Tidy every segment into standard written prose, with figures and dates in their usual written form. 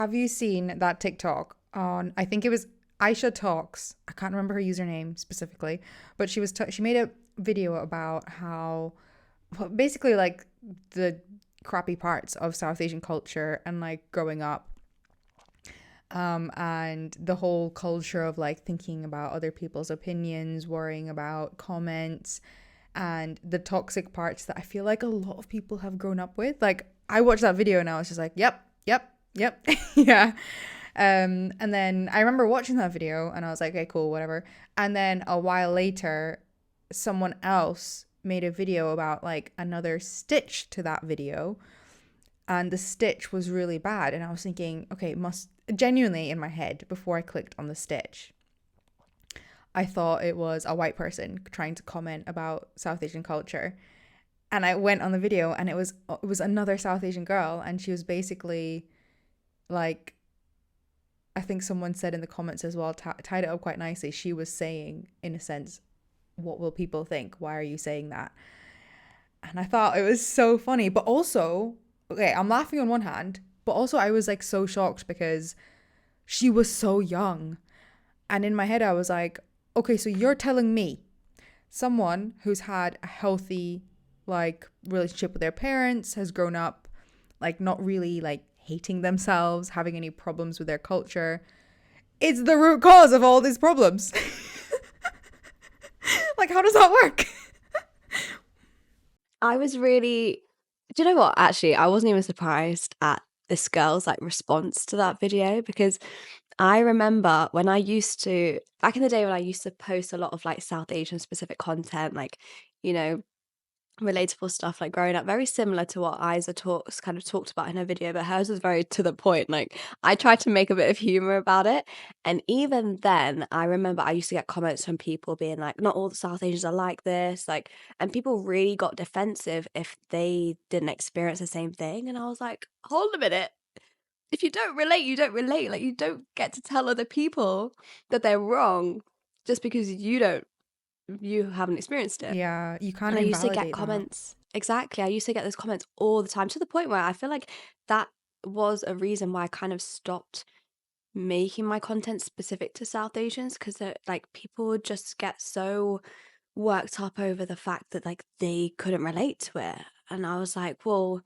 Have you seen that TikTok on, I think it was Aisha Talks. I can't remember her username specifically, but she made a video about how, well, basically like the crappy parts of South Asian culture and like growing up, and the whole culture of like thinking about other people's opinions, worrying about comments, and the toxic parts that I feel like a lot of people have grown up with. Like I watched that video and I was just like, yep, yep, yep, yeah. And then I remember watching that video and I was like, okay, cool, whatever. And then a while later, someone else made a video about like another stitch to that video, and the stitch was really bad. And I was thinking, okay, it must genuinely in my head before I clicked on the stitch, I thought it was a white person trying to comment about South Asian culture. And I went on the video and it was another South Asian girl, and she was basically like, I think someone said in the comments as well, tied it up quite nicely. She was saying, in a sense, what will people think? Why are you saying that? And I thought it was so funny. But also, okay, I'm laughing on one hand, but also I was like so shocked because she was so young. And in my head, I was like, okay, so you're telling me someone who's had a healthy like relationship with their parents, has grown up like not really like hating themselves, having any problems with their culture, it's the root cause of all these problems. Like, how does that work? I was really, do you know what? Actually, I wasn't even surprised at this girl's like response to that video, because I remember when I used to, back in the day when I used to post a lot of like South Asian specific content, like, you know, relatable stuff like growing up, very similar to what Isa talked about in her video, but hers was very to the point. Like I tried to make a bit of humor about it, and even then I remember I used to get comments from people being like, not all the South Asians are like this, like, and people really got defensive if they didn't experience the same thing. And I was like, hold a minute, if you don't relate, you don't relate. Like you don't get to tell other people that they're wrong just because you haven't experienced it. Yeah, you can't And I used to get invalidate that. comments. Exactly. I used to get those comments all the time, to the point where I feel like that was a reason why I kind of stopped making my content specific to South Asians, because like people would just get so worked up over the fact that like they couldn't relate to it. And I was like, well,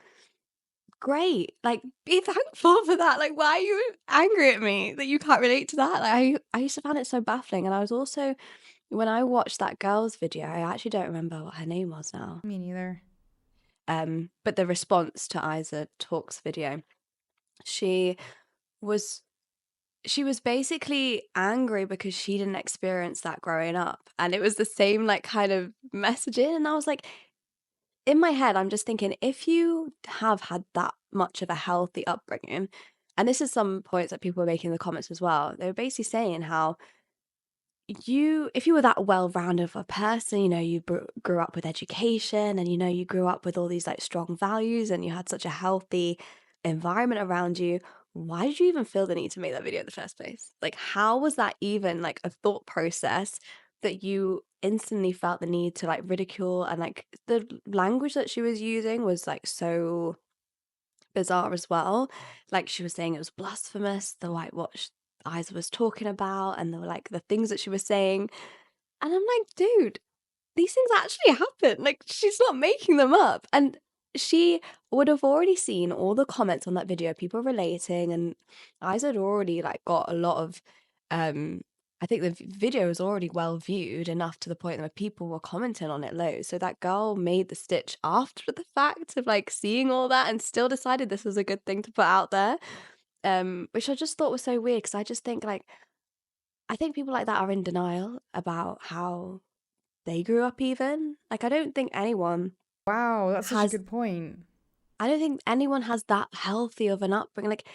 great. Like be thankful for that. Like why are you angry at me that you can't relate to that? Like I used to find it so baffling. And I was also, when I watched that girl's video, I actually don't remember what her name was now. Me neither. But the response to Isa Talk's video, she was she was basically angry because she didn't experience that growing up, and it was the same like kind of messaging. And I was like, in my head, I'm just thinking, if you have had that much of a healthy upbringing, and this is some points that people were making in the comments as well, they were basically saying how if you were that well-rounded of a person, you know, you grew up with education, and you know, you grew up with all these like strong values, and you had such a healthy environment around you, why did you even feel the need to make that video in the first place? Like how was that even like a thought process that you instantly felt the need to like ridicule? And like the language that she was using was like so bizarre as well. Like she was saying it was blasphemous, the whitewash Isa was talking about, and the things that she was saying. And I'm like, dude, these things actually happen. Like she's not making them up. And she would have already seen all the comments on that video, people relating, and Isa had already like got a lot of um I think the video was already well viewed enough to the point where people were commenting on it loads. So that girl made the stitch after the fact of like seeing all that, and still decided this was a good thing to put out there. Which I just thought was so weird, because I just think like, I think people like that are in denial about how they grew up even. Like Wow, that's such a has good point. I don't think anyone has that healthy of an upbringing. Like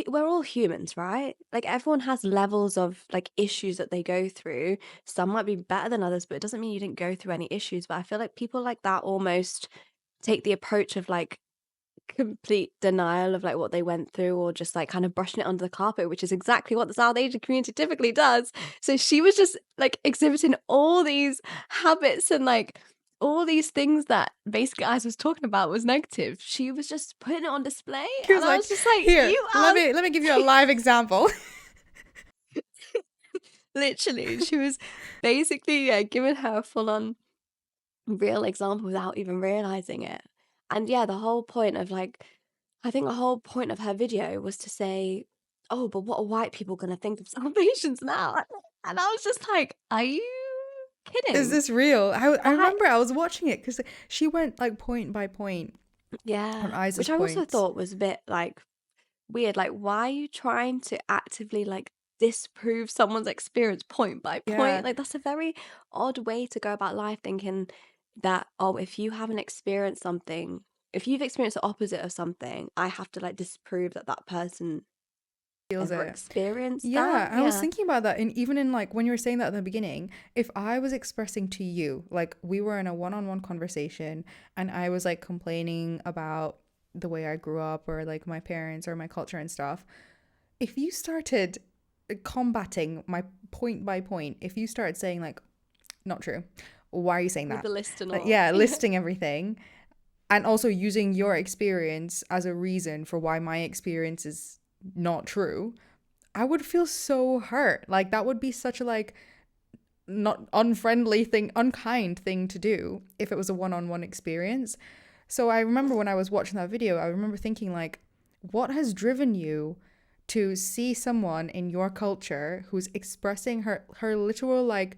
we're all humans, right? Like everyone has levels of like issues that they go through. Some might be better than others, but it doesn't mean you didn't go through any issues. But I feel like people like that almost take the approach of like complete denial of like what they went through, or just like kind of brushing it under the carpet, which is exactly what the South Asian community typically does. So she was just like exhibiting all these habits and like all these things that basically I was talking about was negative. She was just putting it on display, He was and I like, was just like, here, you are let me give you a live example. literally. She was basically giving her a full on real example without even realizing it. And yeah, the whole point of like, I think the whole point of her video was to say, oh, but what are white people going to think of Salvations now? And I was just like, are you Is kidding? this real? I That, remember I was watching it because she went like point by point on yeah. Isa's Which I also points. thought was a bit like weird. Like, why are you trying to actively like disprove someone's experience point by Yeah, point? Like, that's a very odd way to go about life, thinking that, oh, if you haven't experienced something, if you've experienced the opposite of something, I have to like disprove that that person feels ever it. experienced Yeah, that. I was Yeah. thinking about that. And even in like when you were saying that at the beginning, if I was expressing to you, like we were in a one on one conversation and I was like complaining about the way I grew up or like my parents or my culture and stuff, if you started combating my point by point, if you started saying like, not true, why are you saying With that? the list and Like, all. yeah, Yeah. listing everything and also using your experience as a reason for why my experience is not true, I would feel so hurt. Like that would be such a like not unfriendly thing, unkind thing to do if it was a one-on-one experience. So I remember when I was watching that video, I remember thinking like, what has driven you to see someone in your culture who's expressing her literal like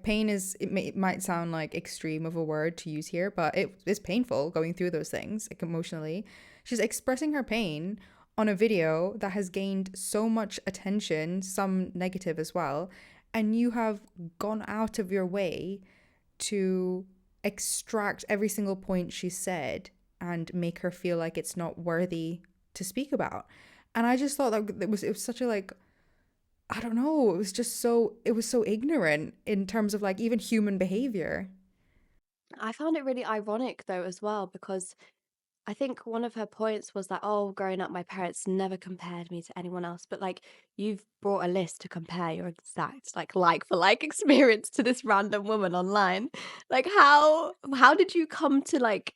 pain is it might sound like extreme of a word to use here, but it is painful going through those things like emotionally. She's expressing her pain on a video that has gained so much attention, some negative as well, and you have gone out of your way to extract every single point she said and make her feel like it's not worthy to speak about. And I just thought that it was such a like I don't know. It was just it was so ignorant in terms of like even human behavior. I found it really ironic though as well, because I think one of her points was that, oh, growing up, my parents never compared me to anyone else. But like, you've brought a list to compare your exact like for like experience to this random woman online. Like, how did you come to like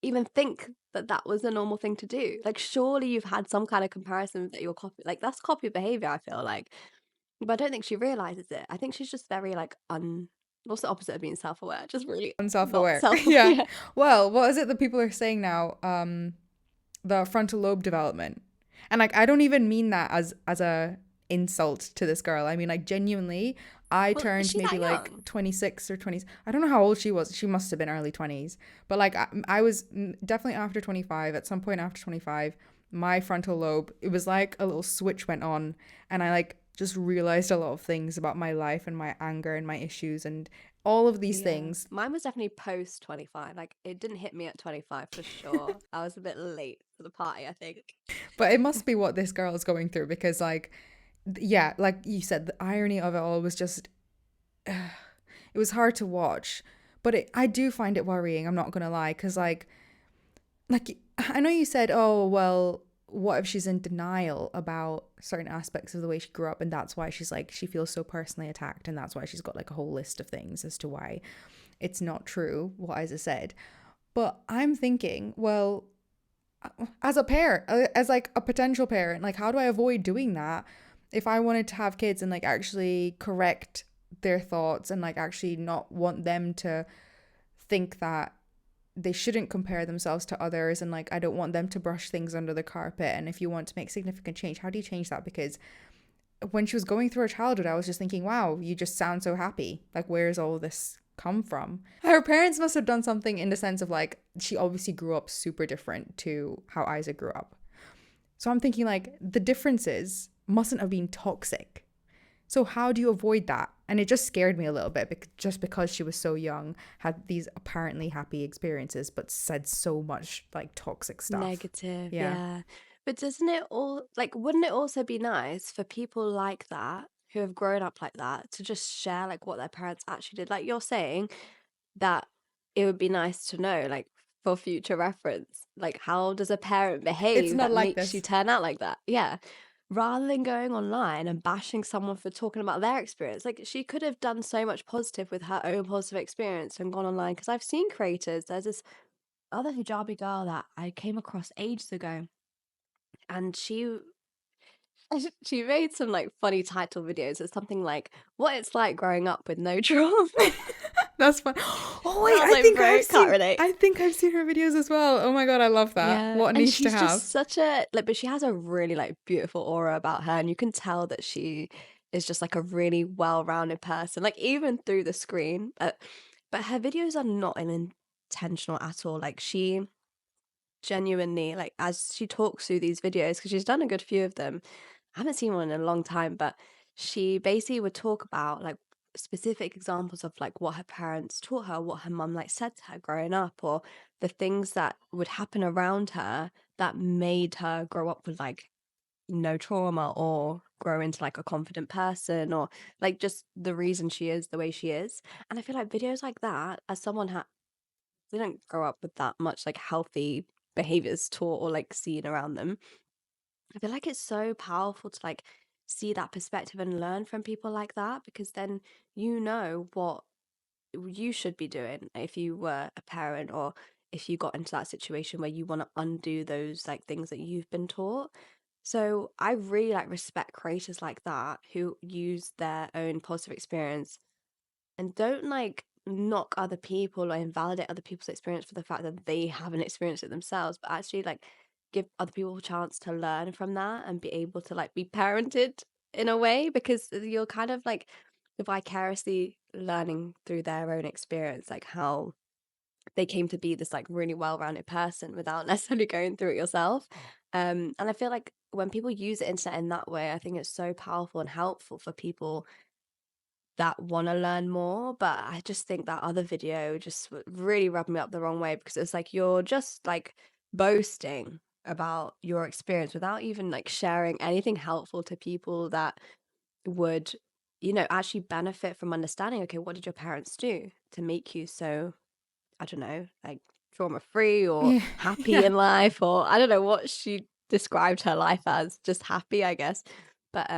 even think that that was a normal thing to do? Like, surely you've had some kind of comparison that you're copy. Like, that's copy behavior, I feel like. But I don't think she realizes it. I think she's just very like what's the opposite of being self-aware? Just really not Unself-aware. Yeah. self-aware. Well, what is it that people are saying now? The frontal lobe development. And like I don't even mean that as a insult to this girl. I mean like genuinely I Well, is turned she maybe that like young? 26 or 20s. I don't know how old she was. She must have been early 20s. But like I was definitely after 25, at some point after 25, my frontal lobe, it was like a little switch went on and I like just realized a lot of things about my life and my anger and my issues and all of these Yeah. things. Mine was definitely post 25. Like, it didn't hit me at 25 for sure. I was a bit late to the party, I think. But it must be what this girl is going through because like yeah, like you said, the irony of it all was just it was hard to watch. But I do find it worrying, I'm not gonna lie, because like I know you said, oh well, what if she's in denial about certain aspects of the way she grew up, and that's why she's like she feels so personally attacked, and that's why she's got like a whole list of things as to why it's not true what Isa said. But I'm thinking, well, as a parent, as like a potential parent, like how do I avoid doing that if I wanted to have kids and like actually correct their thoughts and like actually not want them to think that they shouldn't compare themselves to others and like I don't want them to brush things under the carpet. And if you want to make significant change, how do you change that? Because when she was going through her childhood, I was just thinking, wow, you just sound so happy. Like, where's all this come from? Her parents must have done something in the sense of like, she obviously grew up super different to how Isaac grew up. So I'm thinking, like, the differences mustn't have been toxic. So how do you avoid that? And it just scared me a little bit just because she was so young, had these apparently happy experiences, but said so much like toxic stuff. Negative, Yeah. yeah. But doesn't it all, like, wouldn't it also be nice for people like that, who have grown up like that, to just share, like, what their parents actually did? Like you're saying, that it would be nice to know, like, for future reference, like, how does a parent It's behave not that like makes you this. turn out like that? Yeah. rather than going online and bashing someone for talking about their experience. Like, she could have done so much positive with her own positive experience and gone online. Because I've seen creators, there's this other hijabi girl that I came across ages ago, and she made some like funny title videos. It's something like what it's like growing up with no trauma. That's fun. Oh And wait, I was like, bro, can't relate. I think I've seen her videos as well. Oh my god, I love that. Yeah, What a and niche to she's have. just such a like, but she has a really like beautiful aura about her, and you can tell that she is just like a really well-rounded person, like even through the screen. But her videos are not intentional at all. Like, she genuinely, like, as she talks through these videos, because she's done a good few of them. I haven't seen one in a long time, but she basically would talk about like specific examples of like what her parents taught her, what her mum like said to her growing up, or the things that would happen around her that made her grow up with like no trauma, or grow into like a confident person, or like just the reason she is the way she is. And I feel like videos like that, as someone they don't grow up with that much like healthy behaviors taught or like seen around them. I feel like it's so powerful to like see that perspective and learn from people like that, because then you know what you should be doing if you were a parent, or if you got into that situation where you want to undo those like things that you've been taught. So I really like respect creators like that who use their own positive experience and don't like knock other people or invalidate other people's experience for the fact that they haven't experienced it themselves, but actually like give other people a chance to learn from that and be able to like be parented in a way, because you're kind of like vicariously learning through their own experience, like how they came to be this like really well-rounded person without necessarily going through it yourself. And I feel like when people use the internet in that way, I think it's so powerful and helpful for people that want to learn more. But I just think that other video just really rubbed me up the wrong way, because it's like you're just like boasting about your experience without even like sharing anything helpful to people that would, actually benefit from understanding, okay, what did your parents do to make you so, I don't know, like trauma free or Yeah. happy Yeah. in life, or I don't know what she described her life as, just happy, I guess. But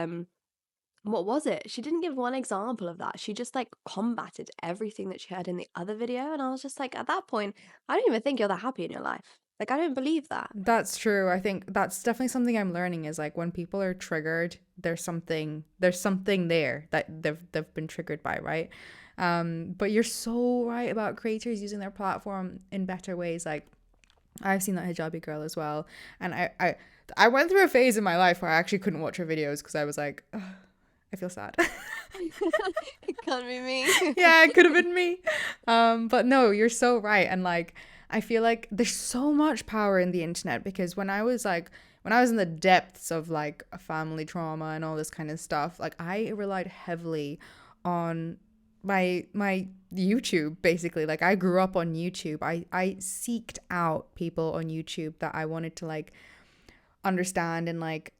what was it? She didn't give one example of that. She just like combated everything that she heard in the other video. And I was just like, at that point, I don't even think you're that happy in your life. Like, I don't believe that. That's true. I think that's definitely something I'm learning is like when people are triggered, there's something there that they've been triggered by, right? But you're so right about creators using their platform in better ways. Like I've seen that hijabi girl as well, and I went through a phase in my life where I actually couldn't watch her videos because I was like, "Ugh, I feel sad." It can't be me. Yeah, it could have been me. But no, you're so right. And like, I feel like there's so much power in the internet because when I was in the depths of like a family trauma and all this kind of stuff, like I relied heavily on my YouTube basically. Like I grew up on YouTube. I seeked out people on YouTube that I wanted to like understand and like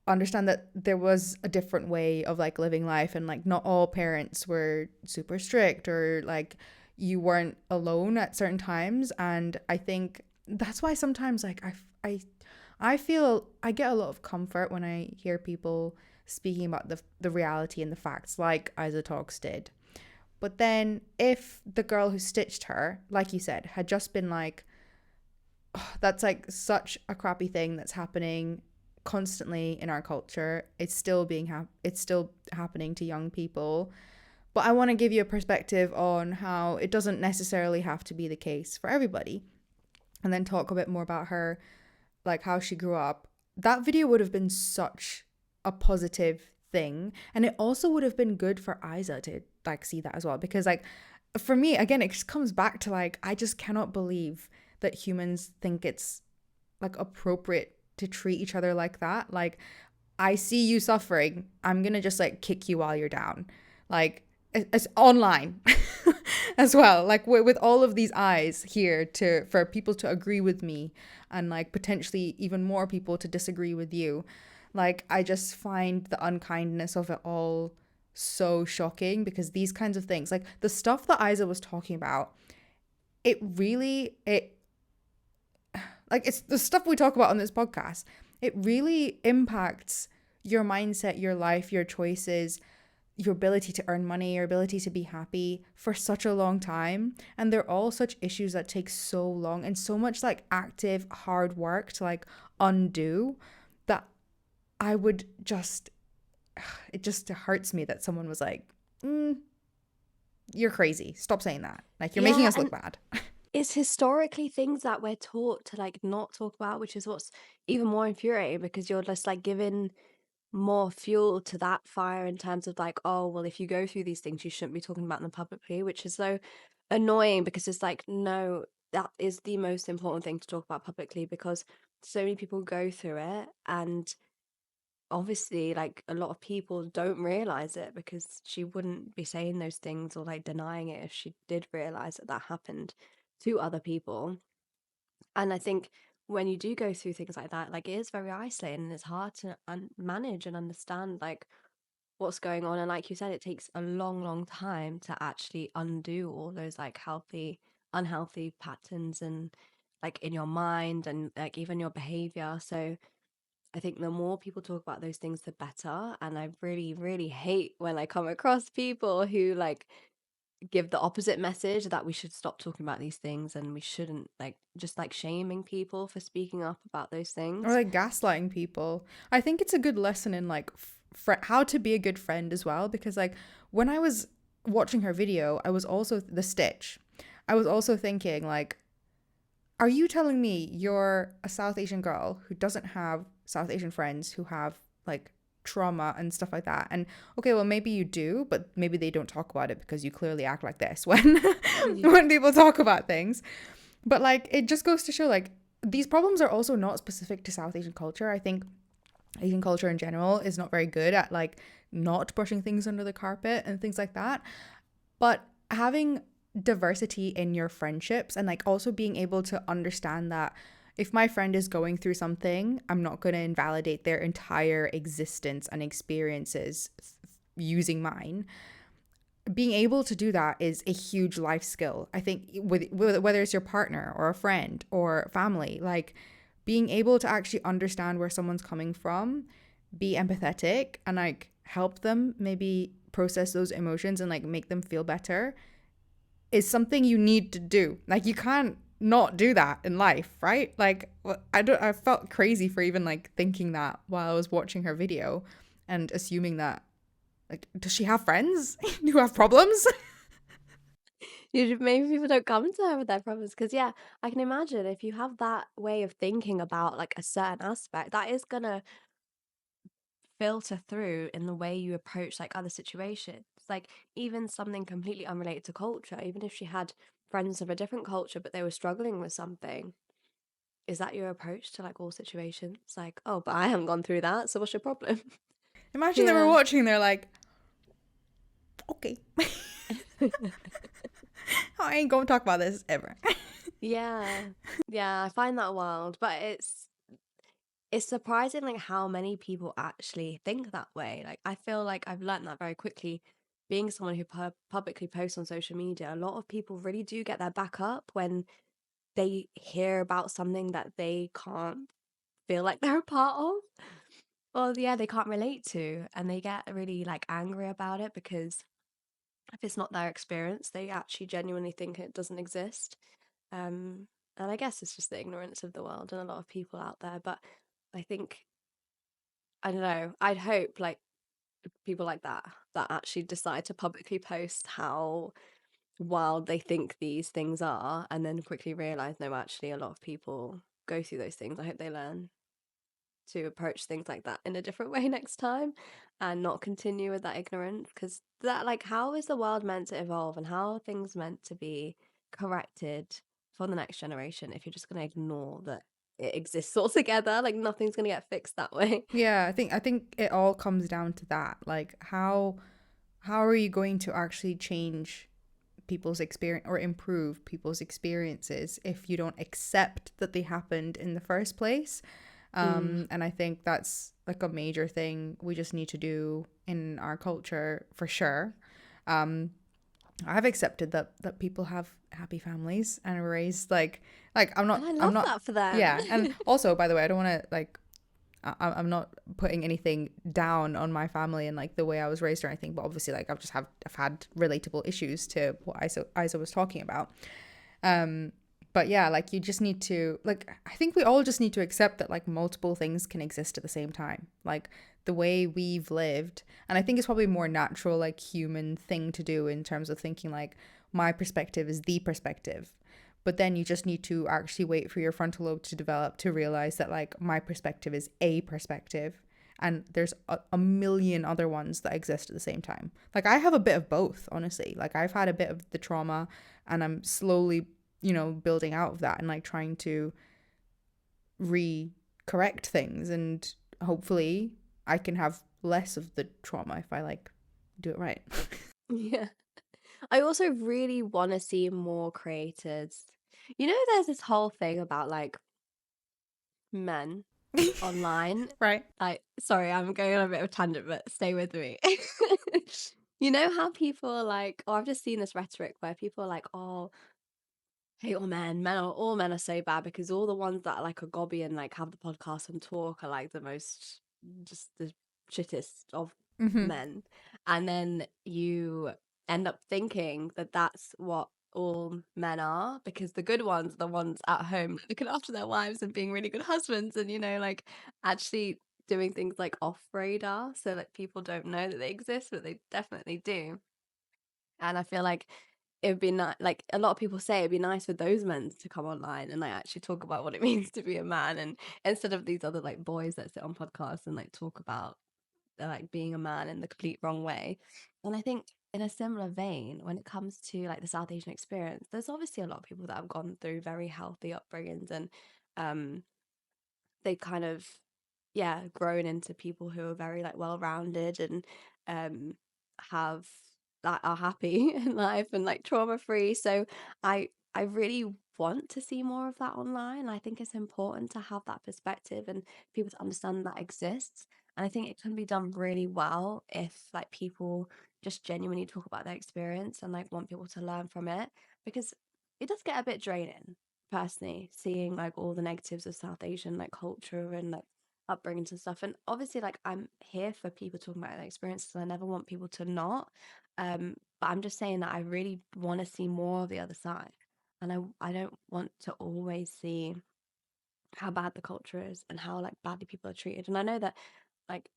understand that there was a different way of like living life and like not all parents were super strict or like you weren't alone at certain times. And I think that's why sometimes like I feel I get a lot of comfort when I hear people speaking about the reality and the facts like Isa Talks did. But then if the girl who stitched her, like you said, had just been like, oh, that's like such a crappy thing that's happening constantly in our culture. It's still it's still happening to young people. But I want to give you a perspective on how it doesn't necessarily have to be the case for everybody. And then talk a bit more about her, like how she grew up. That video would have been such a positive thing. And it also would have been good for Isa to like see that as well. Because like for me, again, it just comes back to like, I just cannot believe that humans think it's like appropriate to treat each other like that. Like, I see you suffering, I'm gonna just like kick you while you're down. Like, it's online as well. Like with all of these eyes here for people to agree with me and like potentially even more people to disagree with you. Like, I just find the unkindness of it all so shocking because these kinds of things, like the stuff that Isa was talking about, it like it's the stuff we talk about on this podcast. It really impacts your mindset, your life, your choices, your ability to earn money, your ability to be happy for such a long time. And they're all such issues that take so long and so much like active, hard work to like undo, that I would just, it just hurts me that someone was like, you're crazy. Stop saying that. Like, you're making Yeah, us look and bad. it's historically things that we're taught to like not talk about, which is what's even more infuriating, because you're just like giving more fuel to that fire in terms of like, oh, well, if you go through these things, you shouldn't be talking about them publicly, which is so annoying, because it's like, no, that is the most important thing to talk about publicly, because so many people go through it, and obviously like a lot of people don't realize it, because she wouldn't be saying those things or like denying it if she did realize that that happened to other people. And I think when you do go through things like that, like it is very isolating, and it's hard to manage and understand like what's going on. And like you said, it takes a long, long time to actually undo all those like healthy, unhealthy patterns, and like in your mind and like even your behavior. So I think the more people talk about those things, the better. And I really, really hate when I come across people who like give the opposite message, that we should stop talking about these things, and we shouldn't like just like shaming people for speaking up about those Or things. like gaslighting people. I think it's a good lesson in like how to be a good friend as well, because like when I was watching her video, I was also the Stitch. I was also thinking like, are you telling me you're a South Asian girl who doesn't have South Asian friends who have like trauma and stuff like that? And okay, well maybe you do, but maybe they don't talk about it because you clearly act like this when Yeah. when people talk about things. But like it just goes to show like these problems are also not specific to South Asian culture. I think Asian culture in general is not very good at like not brushing things under the carpet and things like that. But having diversity in your friendships and like also being able to understand that if my friend is going through something, I'm not going to invalidate their entire existence and experiences using mine. Being able to do that is a huge life skill. I think with whether it's your partner or a friend or family, like being able to actually understand where someone's coming from, be empathetic and like help them maybe process those emotions and like make them feel better is something you need to do. Like you can't not do that in life, right? Like I felt crazy for even like thinking that while I was watching her video and assuming that like does she have friends who have problems? Maybe people don't come to her with their problems, because yeah, I can imagine if you have that way of thinking about like a certain aspect, that is gonna filter through in the way you approach like other situations. Like even something completely unrelated to culture, even if she had friends of a different culture but they were struggling with something, is that your approach to like all situations? Like, oh, but I haven't gone through that, so what's your problem? Imagine they were Yeah. watching, they're like, okay, I ain't gonna talk about this ever. Yeah. Yeah, I find that wild, but it's surprising like how many people actually think that way. Like I feel like I've learned that very quickly, being someone who publicly posts on social media. A lot of people really do get their back up when they hear about something that they can't feel like they're a part of, or yeah, they can't relate to, and they get really like angry about it, because if it's not their experience, they actually genuinely think it doesn't exist. And I guess it's just the ignorance of the world and a lot of people out there. But I think, I don't know, I'd hope like people like that actually decide to publicly post how wild they think these things are, and then quickly realize, no, actually a lot of people go through those things. I hope they learn to approach things like that in a different way next time, and not continue with that ignorance, because that, like, how is the world meant to evolve, and how are things meant to be corrected for the next generation if you're just going to ignore that it exists altogether? Like nothing's going to get fixed that way. Yeah, I think it all comes down to that. Like how are you going to actually change people's experience or improve people's experiences if you don't accept that they happened in the first place? Mm. And I think that's like a major thing we just need to do in our culture for sure. Um, I've accepted that people have happy families and are raised like I'm And not I I'm love not that for them. yeah. And also, by the way, I don't want to like I'm not putting anything down on my family and like the way I was raised or anything, but obviously like I've had relatable issues to what Isa was talking about. But yeah, like you just need to, like, I think we all just need to accept that like multiple things can exist at the same time. Like the way we've lived, and I think it's probably more natural, like human thing to do in terms of thinking like my perspective is the perspective. But then you just need to actually wait for your frontal lobe to develop to realize that like my perspective is a perspective and there's a million other ones that exist at the same time. Like I have a bit of both, honestly. Like I've had a bit of the trauma and I'm slowly, building out of that and like trying to correct things, and hopefully I can have less of the trauma if I like do it right. Yeah. I also really want to see more creators. There's this whole thing about like men online. Right. Sorry, I'm going on a bit of a tangent, but stay with me. You know how people are like, oh, I've just seen this rhetoric where people are like, oh, hate all men. All men are so bad because all the ones that are like a gobby and like have the podcast and talk are like the most, just the shittest of men. And then you end up thinking that that's what all men are, because the good ones are the ones at home looking after their wives and being really good husbands and like actually doing things like off radar so that people don't know that they exist, but they definitely do. And I feel like it would be nice, like a lot of people say it'd be nice for those men to come online and like actually talk about what it means to be a man, and instead of these other like boys that sit on podcasts and like talk about like being a man in the complete wrong way. And I think in a similar vein, when it comes to like the South Asian experience, there's obviously a lot of people that have gone through very healthy upbringings and um they kind of grown into people who are very like well-rounded and um have that are happy in life and like trauma free. So I really want to see more of that online. I think it's important to have that perspective and people to understand that exists. And I think it can be done really well if like people just genuinely talk about their experience and like want people to learn from it, because it does get a bit draining, personally, seeing like all the negatives of South Asian like culture and like upbringings and stuff. And obviously like I'm here for people talking about their experiences. I never want people to not. But I'm just saying that I really want to see more of the other side. And I don't want to always see how bad the culture is and how like badly people are treated. And I know that like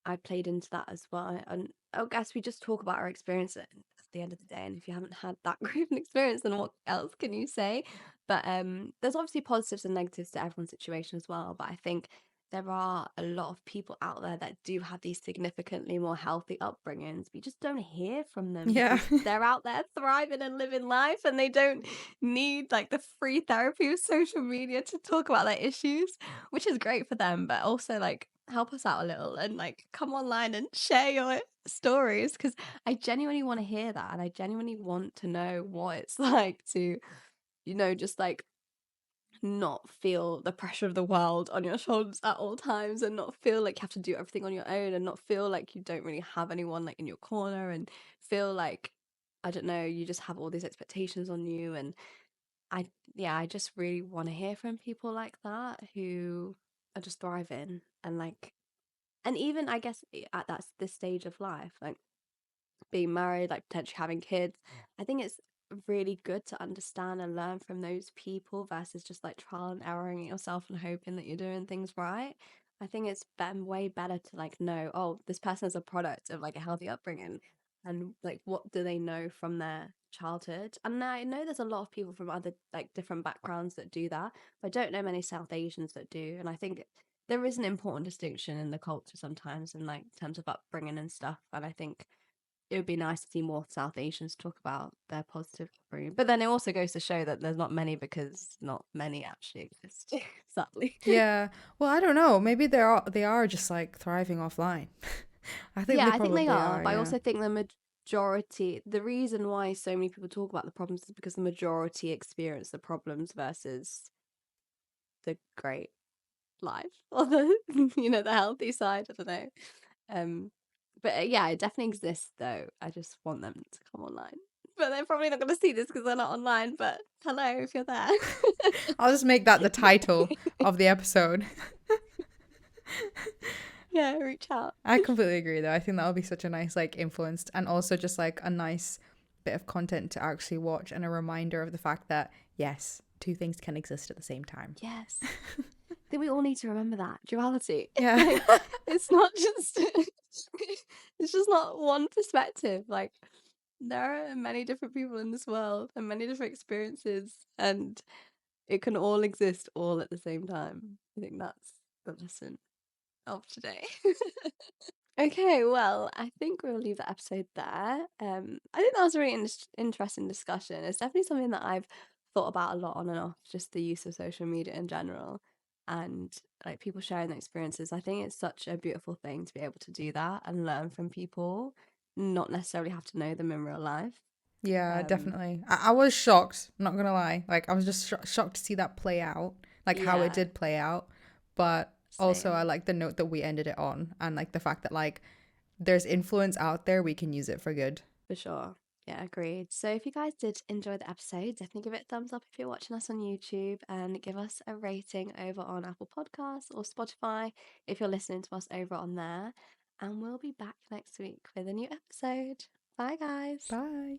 I played into that as well. And I guess we just talk about our experience at the end of the day. And if you haven't had that great of an experience, then what else can you say? But there's obviously positives and negatives to everyone's situation as well. But I think there are a lot of people out there that do have these significantly more healthy upbringings. We just don't hear from them Yeah. because they're out there thriving and living life, and they don't need like the free therapy of social media to talk about their issues, which is great for them. But also like help us out a little and like come online and share your stories, because I genuinely want to hear that, and I genuinely want to know what it's like to just like not feel the pressure of the world on your shoulders at all times, and not feel like you have to do everything on your own, and not feel like you don't really have anyone like in your corner, and feel like, I don't know, you just have all these expectations on you. And I just really want to hear from people like that who are just thriving and like, and even I guess at this stage of life, like being married, like potentially having kids, I think it's really good to understand and learn from those people versus just like trial and erroring it yourself and hoping that you're doing things right. I think it's way better to like know, oh, this person is a product of like a healthy upbringing, and like what do they know from their childhood. And I know there's a lot of people from other like different backgrounds that do that, but I don't know many South Asians that do. And I think there is an important distinction in the culture sometimes in like terms of upbringing and stuff. And I think it would be nice to see more South Asians talk about their positive upbringing. But then it also goes to show that there's not many, because not many actually exist, sadly. Yeah. Well, I don't know. Maybe they are just like thriving offline. I think Yeah, they I think they probably are. are, But I yeah. also think the reason why so many people talk about the problems is because the majority experience the problems versus the great life, or the the healthy side. I don't know. Um, but yeah, it definitely exists though. I just want them to come online. But they're probably not going to see this because they're not online. But hello, if you're there. I'll just make that the title of the episode. Yeah, reach out. I completely agree though. I think that would be such a nice like influence and also just like a nice bit of content to actually watch and a reminder of the fact that yes, two things can exist at the same time. Yes. I think we all need to remember that duality. Yeah. Like, it's not just it's just not one perspective. Like, there are many different people in this world and many different experiences, and it can all exist all at the same time. I think that's the lesson of today. Okay, well, I think we'll leave the episode there. I think that was a really interesting discussion. It's definitely something that I've thought about a lot on and off, just the use of social media in general and like people sharing their experiences. I think it's such a beautiful thing to be able to do that and learn from people, not necessarily have to know them in real life. Yeah, Um, definitely. I was shocked, not gonna lie. Like I was just shocked to see that play out, like how it yeah, did play out. But also, I same. like the note that we ended it on, and like the fact that like there's influence out there, we can use it for good. For sure. Yeah, agreed. So if you guys did enjoy the episode, definitely give it a thumbs up if you're watching us on YouTube and give us a rating over on Apple Podcasts or Spotify if you're listening to us over on there. And we'll be back next week with a new episode. Bye, guys. Bye.